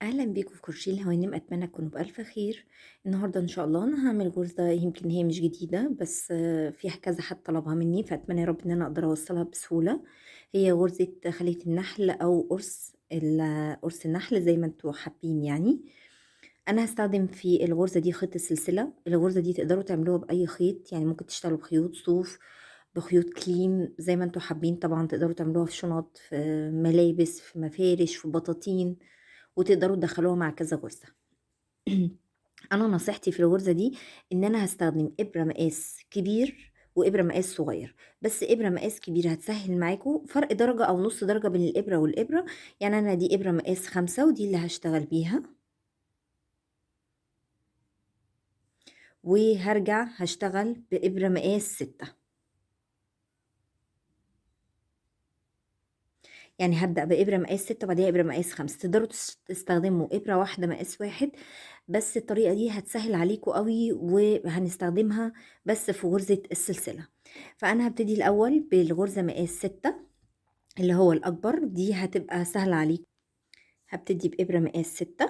أهلا بيكم في كرشي الهوانم، أتمنى تكونوا بألف خير. النهاردة إن شاء الله أنا هعمل جوزة، يمكن هي مش جديدة بس فيها كذا حد طلبها مني، فأتمنى يا رب إن أنا أقدر أوصلها بسهولة. هي غرزة خلية النحل أو قرص النحل زي ما انتوا حابين يعني. أنا هستخدم في الغرزة دي خيط السلسلة. الغرزة دي تقدروا تعملوها بأي خيط، يعني ممكن تشتغلوا بخيوط صوف، بخيوط كليم زي ما انتوا حابين. طبعا تقدروا تعملوها في شنط، في ملابس، في مفارش، في بطاطين، وتقدروا تدخلوها مع كذا غرزة. انا نصيحتي في الغرزة دي ان انا هستخدم ابرة مقاس كبير وابرة مقاس صغير، بس ابرة مقاس كبير هتسهل معاكم فرق درجة او نص درجة بين الابرة والابرة. يعني انا دي ابرة مقاس 5 ودي اللي هشتغل بيها، وهرجع هشتغل بابرة مقاس 6. يعني هبدأ بإبرة مقاس 6 وبعديها إبرة مقاس 5. تقدروا تستخدموا إبرة واحدة مقاس 1، بس الطريقة دي هتسهل عليكم قوي وهنستخدمها بس في غرزة السلسلة. فأنا هبتدي الأول بالغرزة مقاس 6 اللي هو الأكبر، دي هتبقى سهلة عليكم. هبتدي بإبرة مقاس 6،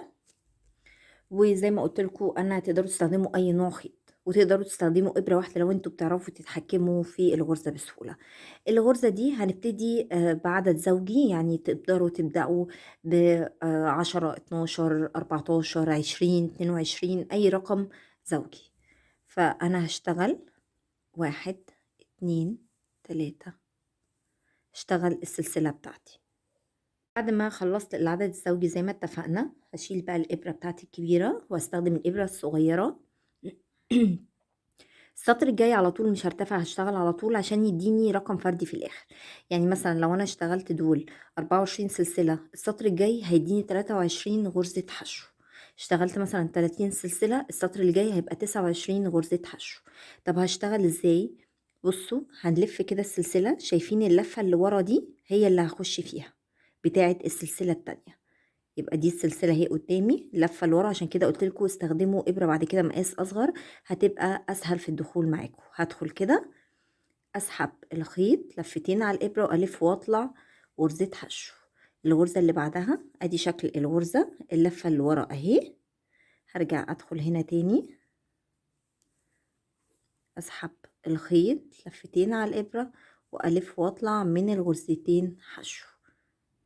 وزي ما قلت لكم انا تقدروا تستخدموا اي نوع خيط، وتقدروا تستخدموا ابره واحده لو انتوا بتعرفوا تتحكموا في الغرزه بسهوله. الغرزه دي هنبتدي بعدد زوجي، يعني تقدروا تبداوا ب 10 12 14 20 22 اي رقم زوجي. فانا هشتغل 1 2 3، اشتغل السلسله بتاعتي. بعد ما خلصت العدد الزوجي زي ما اتفقنا، هشيل بقى الإبرة بتاعتي الكبيرة واستخدم الإبرة الصغيرة. السطر الجاي على طول مش هرتفع، هشتغل على طول عشان يديني رقم فردي في الآخر. يعني مثلا لو أنا اشتغلت دول 24 سلسلة، السطر الجاي هيديني 23 غرزة حشو. اشتغلت مثلا 30 سلسلة، السطر الجاي هيبقى 29 غرزة حشو. طب هشتغل ازاي؟ بصوا، هنلف كده السلسلة، شايفين اللفة اللي ورا دي هي اللي هخش فيها بتاعة السلسلة التانية. يبقى دي السلسلة هي قدامي لفة لورا، عشان كده قلت لكم استخدموا إبرة بعد كده مقاس أصغر، هتبقى أسهل في الدخول معاكم. هدخل كده، أسحب الخيط لفتين على الإبرة وألف وأطلع غرزة حشو. الغرزة اللي بعدها أدي شكل الغرزة، اللفة اللي ورا أهي. هرجع أدخل هنا تاني، أسحب الخيط لفتين على الإبرة وألف وأطلع من الغرزتين حشو.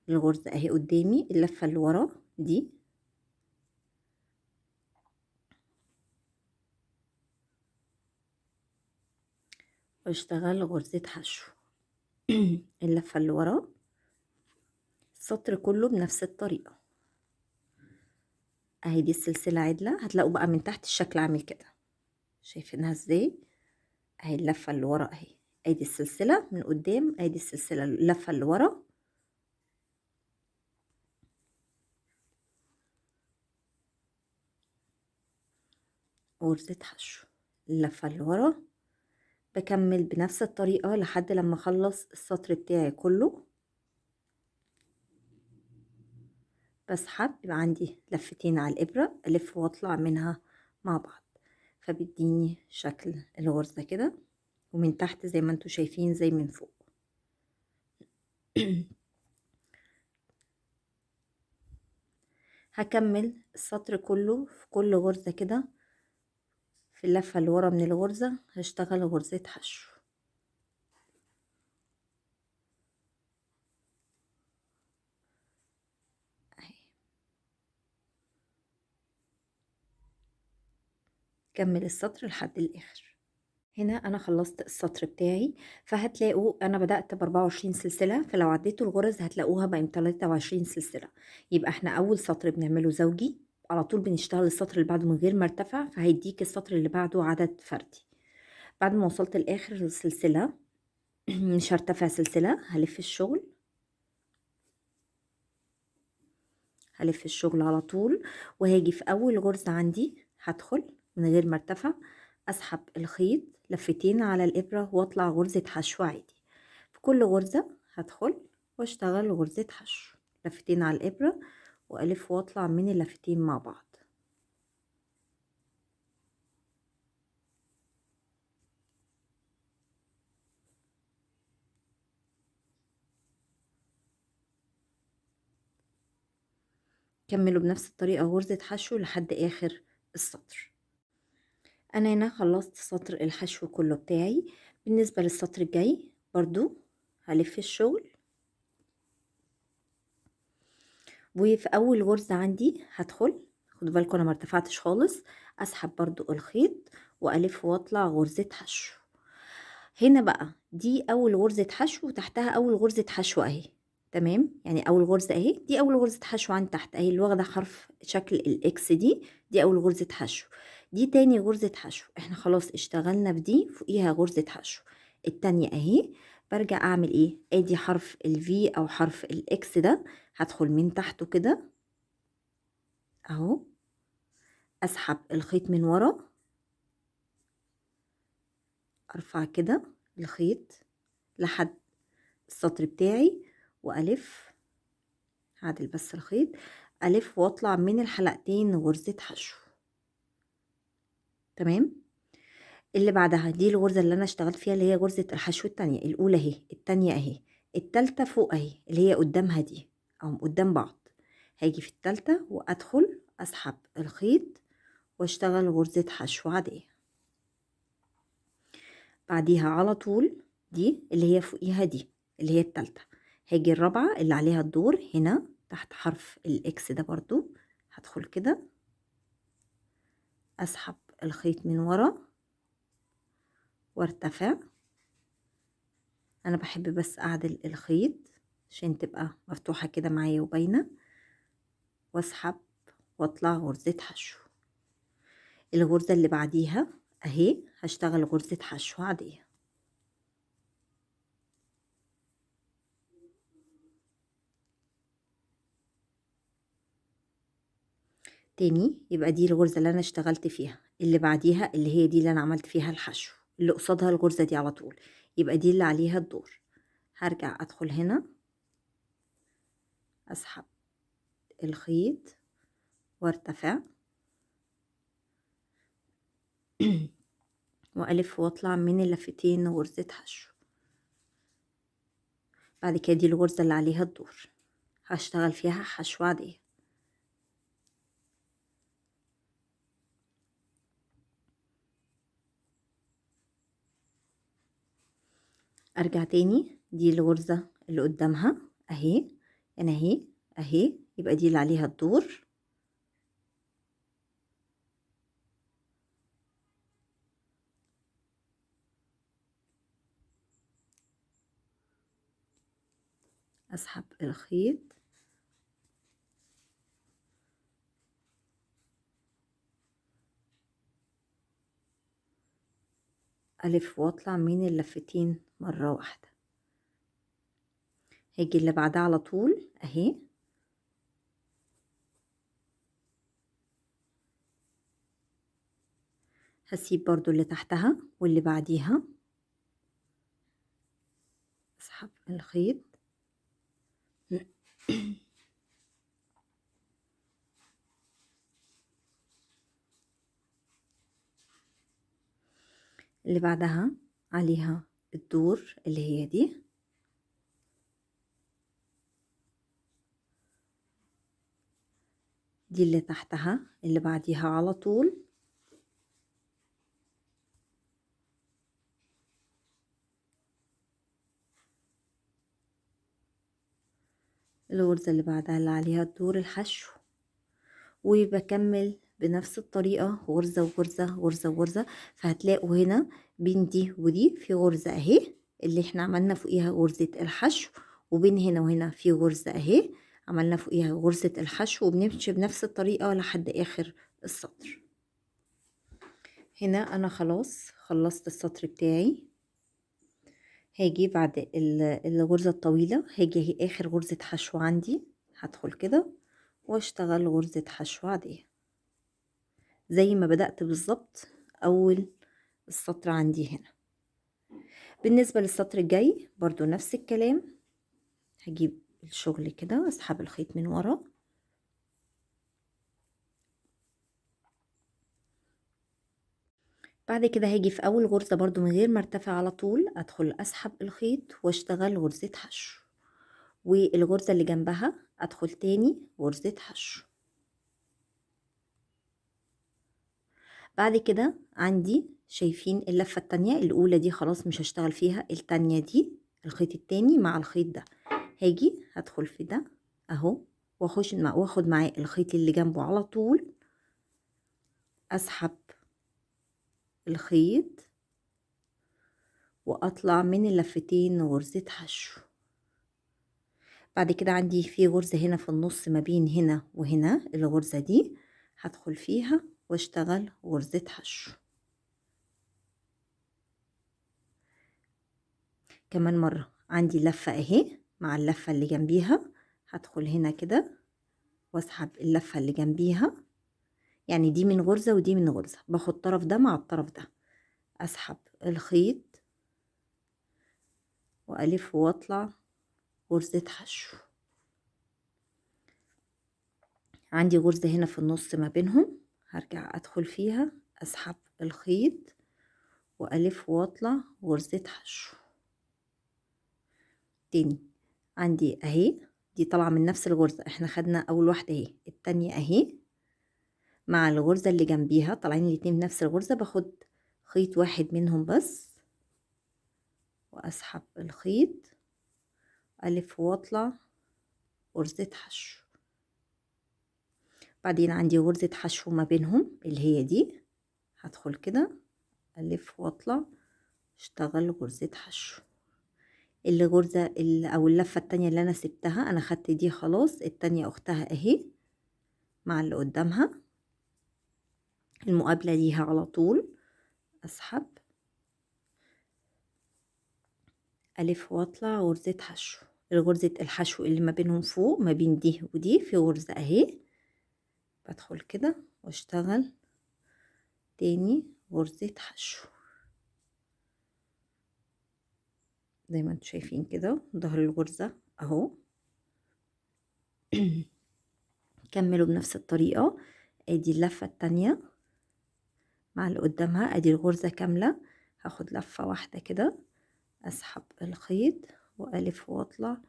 الغرزة أهي قدامي، اللفة اللي ورا دي، واشتغل غرزة حشو. اللفة اللي ورا السطر كله بنفس الطريقة اهي. دي السلسلة عدلة، هتلاقوا بقى من تحت الشكل عامل كده، شايفينها ازاي؟ اهي اللفة اللي ورا اهي، ادي السلسلة من قدام، ادي السلسلة اللفة اللي ورا. غرزة حشو، اللفة اللي ورا، بكمل بنفس الطريقة لحد لما اخلص السطر بتاعي كله. بسحب، يبقى عندي لفتين على الإبرة، ألف وأطلع منها مع بعض، فبيديني شكل الغرزة كده، ومن تحت زي ما انتوا شايفين زي من فوق. هكمل السطر كله في كل غرزة كده، في اللفة اللي ورا من الغرزة هشتغل غرزة حشو اهي. كمل السطر لحد الاخر. هنا انا خلصت السطر بتاعي، فهتلاقوا انا بدأت ب24 سلسلة، فلو عديتوا الغرز هتلاقوها بقى 23 سلسلة. يبقى احنا اول سطر بنعمله زوجي، على طول بنشتغل السطر اللي بعده من غير ما ارتفع، فهيديك السطر اللي بعده عدد فردي. بعد ما وصلت لاخر السلسلة مش هرتفع سلسلة، هلف الشغل، هلف الشغل على طول، وهاجي في اول غرزة عندي هدخل من غير ما ارتفع، اسحب الخيط لفتين على الابرة واطلع غرزة حشو عادي. في كل غرزة هدخل واشتغل غرزة حشو، لفتين على الابرة والف واطلع من اللفتين مع بعض. كملوا بنفس الطريقة غرزة حشو لحد آخر السطر. أنا هنا خلصت سطر الحشو كله بتاعي. بالنسبة للسطر الجاي برضو هلف الشغل، وفي أول غرزة عندي هدخل، خدوا بالكم أنا مرتفعتش خالص، أسحب برضو الخيط وألف وأطلع غرزة حشو. هنا بقى دي أول غرزة حشو وتحتها أول غرزة حشو أهي، تمام؟ يعني أول غرزة أهي، دي أول غرزة حشو عندي تحت أهي اللي واخدة حرف شكل الإكس دي أول غرزة حشو. دي تاني غرزة حشو، احنا خلاص اشتغلنا في دي، فوقيها غرزة حشو. التانية أهي. برجع أعمل إيه؟ أدي حرف الفي أو حرف الإكس ده، هدخل من تحته كده أهو، أسحب الخيط من ورا، أرفع كده الخيط لحد السطر بتاعي وألف، هعدل بس الخيط، ألف وأطلع من الحلقتين غرزة حشو، تمام؟ اللي بعدها دي الغرزة اللي أنا اشتغلت فيها اللي هي غرزة الحشو التانية، الأولى أهي، التانية أهي، التالتة فوق أهي اللي هي قدامها دي أو قدام بعض. هاجي في التالتة وأدخل أسحب الخيط واشتغل غرزة حشو عادية. بعديها على طول دي اللي هي فوقيها دي اللي هي التالتة، هاجي الرابعة اللي عليها الدور هنا تحت حرف الإكس ده برضو، هدخل كده أسحب الخيط من ورا وارتفع. أنا بحب بس أعدل الخيط عشان تبقى مفتوحة كده معايا وباينة، واسحب واطلع غرزة حشو. الغرزة اللي بعديها اهي هشتغل غرزة حشو عادية. تاني يبقى دي الغرزة اللي انا اشتغلت فيها، اللي بعديها اللي هي دي اللي انا عملت فيها الحشو، اللي قصادها الغرزة دي على طول يبقى دي اللي عليها الدور. هرجع ادخل هنا اسحب الخيط وارتفع والف واطلع من اللفتين غرزة حشو. بعد كده دي الغرزة اللي عليها الدور هشتغل فيها حشو عادية. ارجع تاني دي الغرزة اللي قدامها اهي، انا اهي يبقى دي اللي عليها الدور. اسحب الخيط الف واطلع من اللفتين مرة واحدة. هاجي اللي بعدها على طول اهي، هسيب برضو اللي تحتها واللي بعديها، اسحب الخيط اللي بعدها عليها الدور اللي هي دي اللي تحتها اللي بعديها على طول، الغرزة اللي بعدها اللي عليها الدور الحشو، وبكمل بنفس الطريقة غرزة وغرزة غرزة وغرزة. فهتلاقوا هنا بين دي ودي في غرزة اهي اللي احنا عملنا فوقيها غرزة الحشو، وبين هنا وهنا في غرزة اهي عملنا فوقيها غرزة الحشو، وبنمشي بنفس الطريقة لحد اخر السطر. هنا انا خلاص خلصت السطر بتاعي. هاجي بعد الغرزة الطويلة هاجي اهي اخر غرزة حشو عندي، هدخل كده واشتغل غرزة حشو عادية زي ما بدأت بالظبط أول السطر عندي هنا. بالنسبة للسطر الجاي برضو نفس الكلام، هجيب الشغل كده واسحب الخيط من ورا، بعد كده هاجي في أول غرزة برضو من غير ما ارتفع على طول أدخل أسحب الخيط واشتغل غرزة حشو، والغرزة اللي جنبها أدخل تاني غرزة حشو. بعد كده عندي شايفين اللفة التانية الأولى دي خلاص مش هشتغل فيها، التانية دي الخيط التاني مع الخيط ده، هاجي هدخل في ده اهو واخد معاه الخيط اللي جنبه على طول، اسحب الخيط واطلع من اللفتين غرزة حشو. بعد كده عندي في غرزة هنا في النص ما بين هنا وهنا، الغرزة دي هدخل فيها واشتغل غرزة حشو. كمان مرة عندي لفة اهي مع اللفة اللي جنبيها، هدخل هنا كده واسحب اللفة اللي جنبيها، يعني دي من غرزة ودي من غرزة، باخد الطرف ده مع الطرف ده، اسحب الخيط والف واطلع غرزة حشو. عندي غرزة هنا في النص ما بينهم، هرجع ادخل فيها اسحب الخيط والف واطلع غرزة حشو. تاني عندي اهي دي طالعة من نفس الغرزة، احنا خدنا اول واحدة اهي، التانية اهي مع الغرزة اللي جنبيها طالعين الاتنين من نفس الغرزة، باخد خيط واحد منهم بس واسحب الخيط الف واطلع غرزة حشو. بعدين عندي غرزة حشو ما بينهم اللي هي دي، هدخل كده الف واطلع اشتغل غرزة حشو. الغرزة او اللفة التانية اللي انا سبتها انا خدت دي خلاص، التانية اختها اهي مع اللي قدامها المقابلة ليها على طول، اسحب الف واطلع غرزة حشو. غرزة الحشو اللي ما بينهم فوق ما بين دي ودي في غرزة اهي، بدخل كده واشتغل تاني غرزة حشو زي ما انتم شايفين كده ظهر الغرزة اهو. كملوا بنفس الطريقة، ادي اللفة التانية مع اللي قدامها، ادي الغرزة كاملة، هاخد لفة واحدة كده اسحب الخيط والف واطلع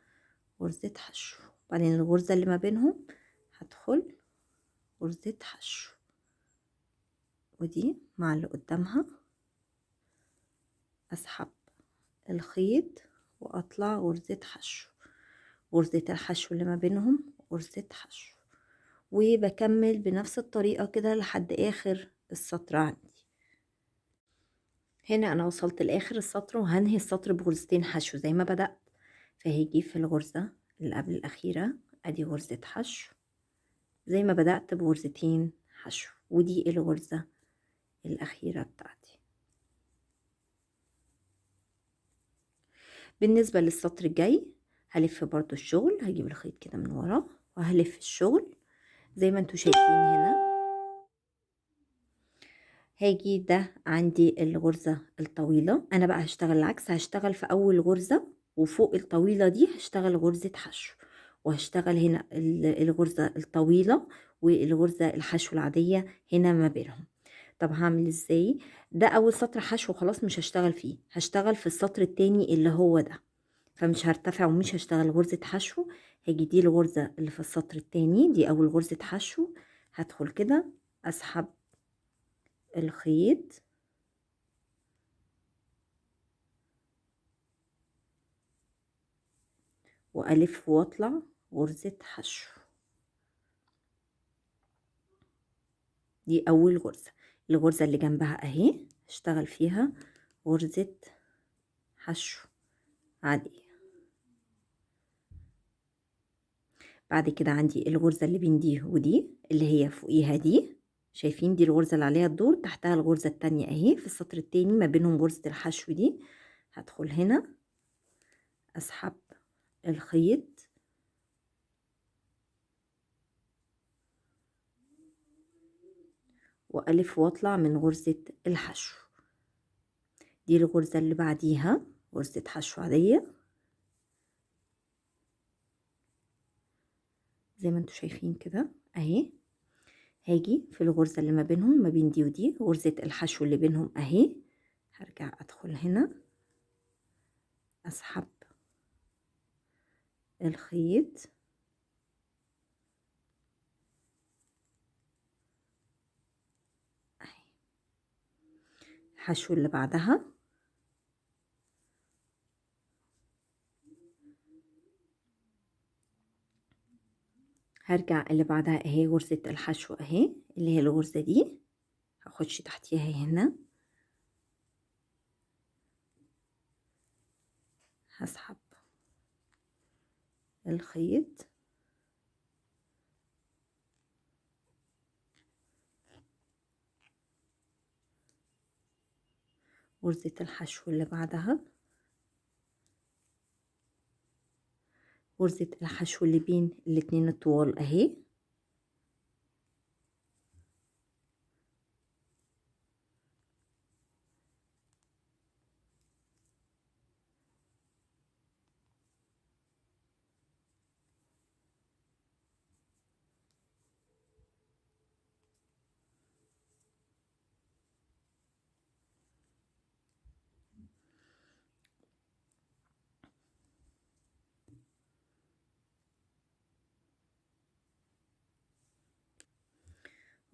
غرزة حشو. بعدين الغرزة اللي ما بينهم هدخل غرزة حشو، ودي مع اللي قدامها اسحب الخيط واطلع غرزة حشو، غرزة الحشو اللي ما بينهم غرزة حشو، وبكمل بنفس الطريقة كده لحد اخر السطر. عندي هنا انا وصلت لاخر السطر وهنهي السطر بغرزتين حشو زي ما بدأت، فهيجي في الغرزة اللي قبل الاخيرة ادي غرزة حشو زي ما بدأت بغرزتين حشو، ودي الغرزة الاخيرة بتاعتي. بالنسبة للسطر الجاي هلف برضو الشغل، هجيب الخيط كده من ورا وهلف الشغل زي ما انتوا شايفين هنا. هاجي ده عندي الغرزة الطويلة، انا بقى هشتغل العكس، هشتغل في اول غرزة وفوق الطويلة دي هشتغل غرزة حشو، وهشتغل هنا الغرزة الطويلة والغرزة الحشو العادية هنا ما بينهم. طب هعمل ازاي؟ ده اول سطر حشو خلاص مش هشتغل فيه، هشتغل في السطر التاني اللي هو ده، فمش هرتفع ومش هشتغل غرزة حشو. هاجي دي الغرزة اللي في السطر التاني دي اول غرزة حشو، هدخل كده اسحب الخيط والف واطلع غرزة حشو، دي اول غرزة. الغرزة اللي جنبها اهي اشتغل فيها غرزة حشو عادية. بعد كده عندي الغرزة اللي بين دي ودي اللي هي فوقيها دي، شايفين دي الغرزة اللي عليها الدور، تحتها الغرزة التانية اهي في السطر التاني ما بينهم غرزة الحشو دي، هدخل هنا اسحب الخيط والف واطلع من غرزة الحشو. دي الغرزة اللي بعديها غرزة حشو عادية زي ما انتوا شايفين كده اهي. هاجي في الغرزة اللي ما بينهم ما بين دي ودي غرزة الحشو اللي بينهم اهي، هرجع ادخل هنا اسحب الخيط اهي الحشو اللي بعدها هرجع اللي بعدها اهي غرزة الحشو اهي اللي هي الغرزة دي هخش تحتيها هنا، هسحب الخيط غرزة الحشو اللي بعدها غرزة الحشو اللي بين الاتنين الطوال اهي،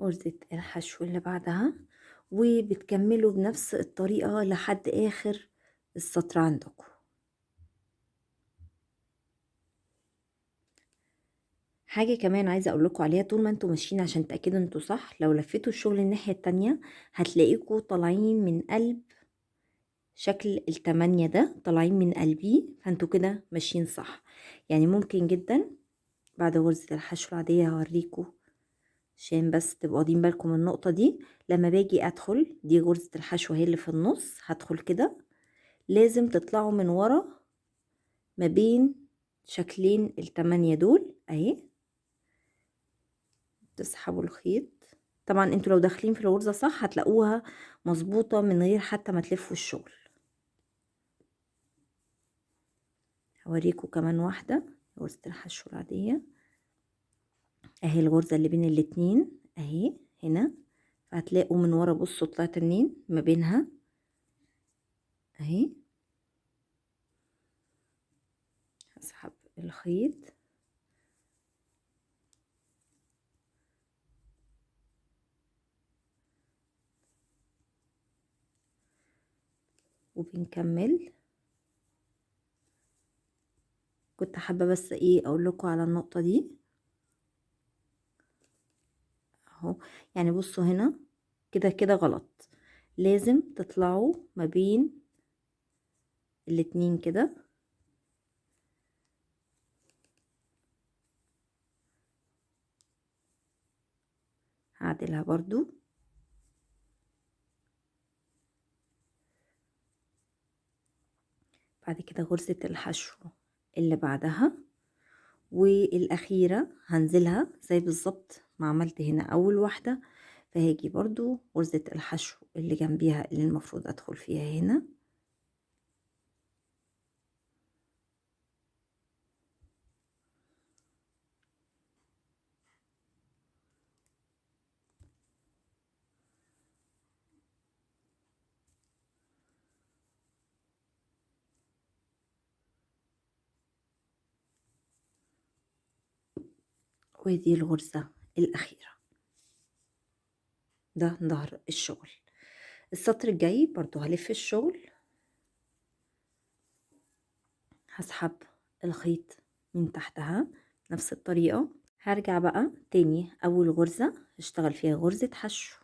غرزة الحشو اللي بعدها، وبتكملوا بنفس الطريقة لحد آخر السطر عندكم. حاجة كمان عايزة اقول لكم عليها، طول ما انتوا ماشيين عشان تأكدوا انتوا صح، لو لفيتوا الشغل الناحية التانية هتلاقيكوا طالعين من قلب شكل ال8 ده، طالعين من قلبيه، فانتوا كده ماشيين صح. يعني ممكن جدا بعد غرزة الحشو العادية هوريكوا عشان بس تبقوا واخدين بالكم من النقطة دي. لما باجي ادخل دي غرزة الحشو هي اللي في النص، هدخل كده لازم تطلعوا من ورا ما بين شكلين ال8 دول اهي، تسحبوا الخيط. طبعا انتوا لو داخلين في الغرزة صح هتلاقوها مظبوطة من غير حتى ما تلفوا الشغل. هوريكم كمان واحدة غرزة الحشو العادية اهي، الغرزة اللي بين الاتنين اهي هنا، فهتلاقوا من ورا بصوا طلعت منين ما بينها اهي. هسحب الخيط وبنكمل. كنت حابة بس ايه اقول لكم على النقطة دي اهو. يعني بصوا هنا كده كده غلط، لازم تطلعوا ما بين الاتنين كده، هعدلها برضو. بعد كده غرزة الحشو اللي بعدها والأخيرة هنزلها زي بالظبط ما عملت هنا أول واحدة، فهاجي برضو غرزة الحشو اللي جنبيها اللي المفروض أدخل فيها هنا، ودي الغرزة الأخيرة. ده ظهر الشغل. السطر الجاي برضو هلف الشغل، هسحب الخيط من تحتها نفس الطريقة. هرجع بقى تاني أول غرزة هشتغل فيها غرزة حشو.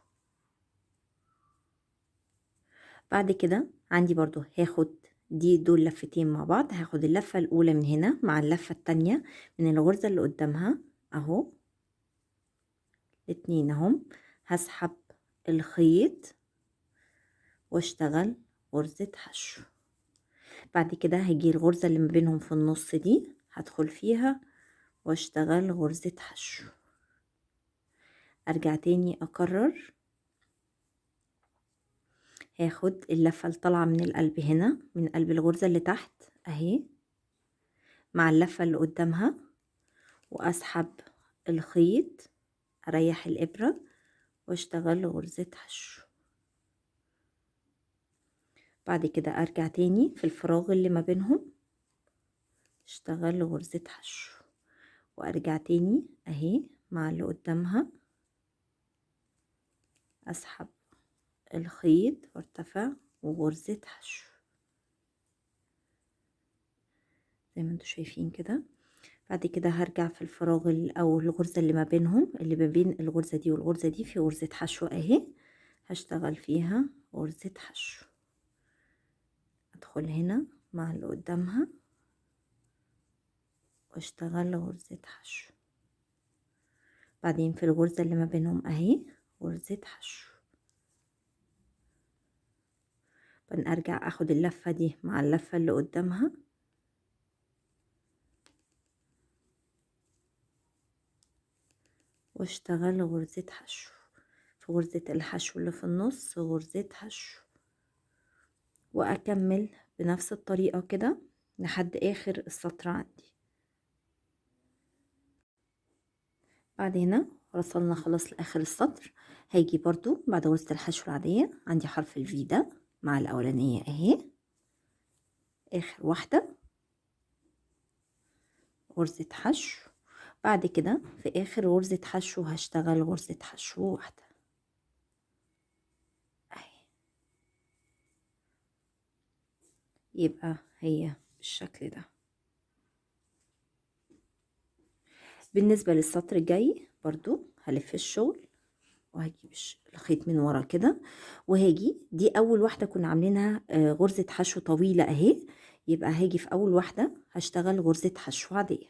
بعد كده عندي برضو هاخد دول لفتين مع بعض، هاخد اللفة الأولى من هنا مع اللفة التانية من الغرزة اللي قدامها اهو، اتنين اهم. هسحب الخيط واشتغل غرزة حشو. بعد كده هجي الغرزة اللي ما بينهم في النص دي هدخل فيها واشتغل غرزة حشو. ارجع تاني اكرر، هاخد اللفة اللي طالعة من القلب هنا من قلب الغرزة اللي تحت اهي مع اللفة اللي قدامها، واسحب الخيط اريح الابرة واشتغل غرزة حشو. بعد كده ارجع تاني في الفراغ اللي ما بينهم اشتغل غرزة حشو، وارجع تاني اهي مع اللي قدامها اسحب الخيط وارتفع وغرزة حشو زي ما انتوا شايفين كده. بعد كده هرجع في الفراغ او الغرزة اللي ما بينهم، اللي ما بين الغرزة دي والغرزة دي في غرزة حشو اهي، هشتغل فيها غرزة حشو، ادخل هنا مع اللي قدامها واشتغل غرزة حشو، بعدين في الغرزة اللي ما بينهم اهي غرزة حشو، ارجع اخد اللفة دي مع اللفة اللي قدامها واشتغل غرزة حشو، في غرزة الحشو اللي في النص غرزة حشو، واكمل بنفس الطريقة كده لحد اخر السطر عندي. بعد هنا وصلنا خلاص لاخر السطر، هاجي برضو بعد غرزة الحشو العادية عندي حرف الفي ده مع الاولانية اهي، اخر واحدة غرزة حشو، بعد كده في اخر غرزة حشو هشتغل غرزة حشو واحدة اهي، يبقى هي بالشكل ده. بالنسبة للسطر الجاي برضو هلف الشغل وهجيب الخيط من ورا كده، وهاجي دي اول واحدة كنا عاملينها غرزة حشو طويلة اهي، يبقى هاجي في اول واحدة هشتغل غرزة حشو عادية،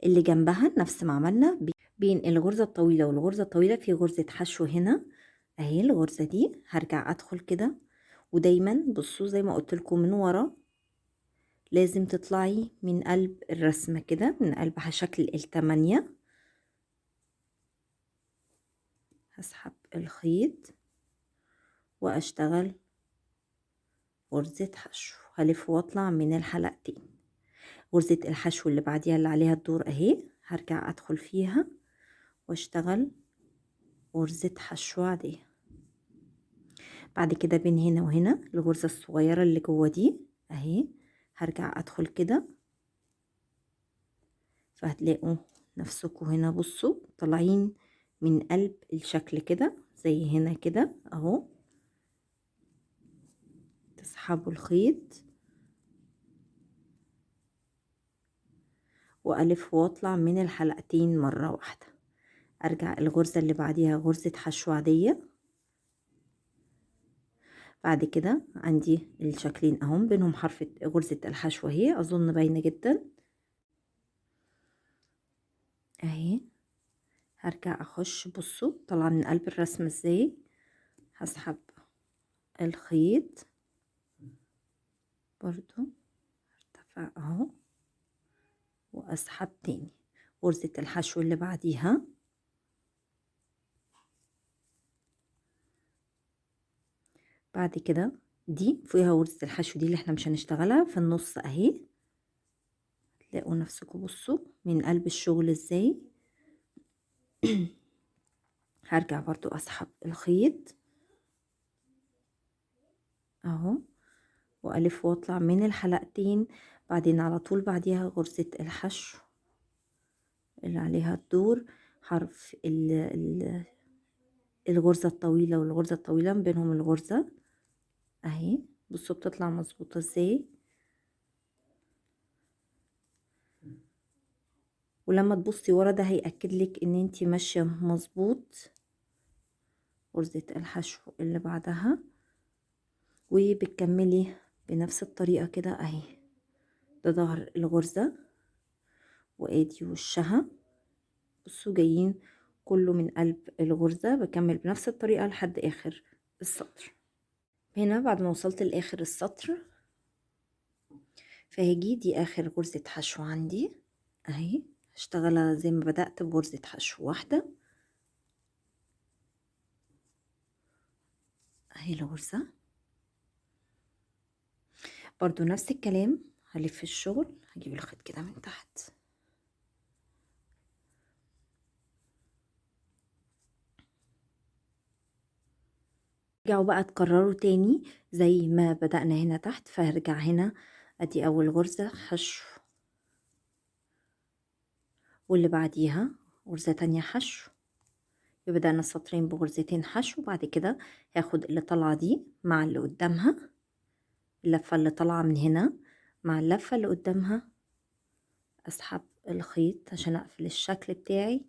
اللي جنبها نفس ما عملنا بين الغرزة الطويلة والغرزة الطويلة في غرزة حشو هنا اهي، الغرزة دي هرجع ادخل كده، ودايما بصوا زي ما قلت لكم من ورا لازم تطلعي من قلب الرسمة كده، من قلبها شكل التمانية، هسحب الخيط واشتغل غرزة حشو، هلف واطلع من الحلقتين، غرزة الحشو اللي بعديها اللي عليها الدور اهي هرجع ادخل فيها واشتغل غرزة حشو عادية، بعد كده بين هنا وهنا الغرزة الصغيرة اللي جوه دي اهي هرجع ادخل كده، فهتلاقوا نفسكم هنا بصوا طالعين من قلب الشكل كده زي هنا كده اهو، تسحبوا الخيط والف واطلع من الحلقتين مرة واحدة، ارجع الغرزة اللي بعديها غرزة حشو عادية، بعد كده عندي الشكلين اهم بينهم حرف غرزة الحشو اهي، اظن باينة جدا اهي، هرجع اخش بصوا طالعة من قلب الرسمة ازاي، هسحب الخيط برضو ارتفع اهو واسحب تاني غرزة الحشو اللي بعديها، بعد كده دي فيها غرزة الحشو دي اللي احنا مش هنشتغلها في النص اهي، تلاقوا نفسكم بصوا من قلب الشغل ازاي هرجع برضو اسحب الخيط اهو والف واطلع من الحلقتين، بعدين على طول بعديها غرزة الحشو اللي عليها الدور، حرف الغرزة الطويلة والغرزة الطويلة من بينهم الغرزة اهي، بصوا بتطلع مظبوطة ازاي، ولما تبصي ورا ده هيأكد لك ان انتي ماشية مظبوط. غرزة الحشو اللي بعدها وبتكملي بنفس الطريقة كده اهي، ده ظهر الغرزة وادي وشها، بصوا جايين كله من قلب الغرزة، بكمل بنفس الطريقة لحد اخر السطر. هنا بعد ما وصلت لاخر السطر فهجي دي اخر غرزة حشو عندي اهي، هشتغلها زي ما بدأت بغرزة حشو واحدة اهي الغرزة، برضو نفس الكلام هلف الشغل هجيب الخيط كده من تحت رجعوا بقى تكرروا تاني زي ما بدأنا هنا تحت، فهرجع هنا ادي اول غرزة حشو واللي بعديها غرزة تانية حشو، يبقى بدأنا السطرين بغرزتين حشو، وبعد كده هاخد اللي طالعة دي مع اللي قدامها، اللفة اللي طالعة من هنا مع اللفة اللي قدامها، اسحب الخيط عشان اقفل الشكل بتاعي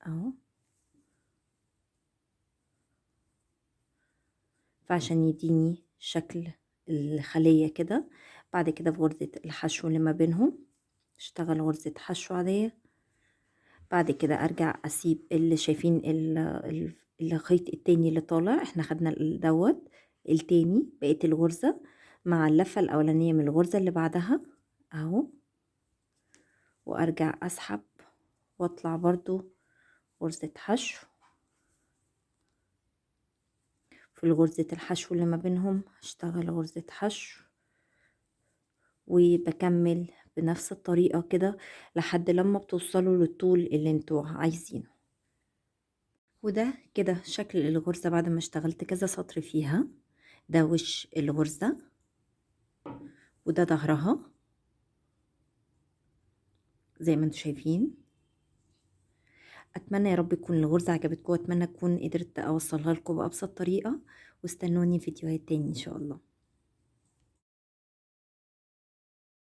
اهو. فعشان يديني شكل الخلية كده، بعد كده في غرزة الحشو اللي ما بينهم اشتغل غرزة حشو عادية، بعد كده ارجع اسيب اللي شايفين الخيط التاني اللي طالع، احنا خدنا دوت التاني بقيت الغرزة مع اللفة الاولانية من الغرزة اللي بعدها اهو، وارجع اسحب واطلع برضو غرزة حشو في غرزة الحشو اللي ما بينهم، هشتغل غرزة حشو وبكمل بنفس الطريقة كده لحد لما بتوصلوا للطول اللي انتوا عايزينه. وده كده شكل الغرزة بعد ما اشتغلت كذا سطر فيها. ده وش الغرزة وده ظهرها زي ما انتوا شايفين. اتمنى يا رب تكون الغرزة عجبتكم، واتمنى اكون قدرت اوصلها لكم بأبسط طريقة، واستنوني فيديوهات تاني ان شاء الله.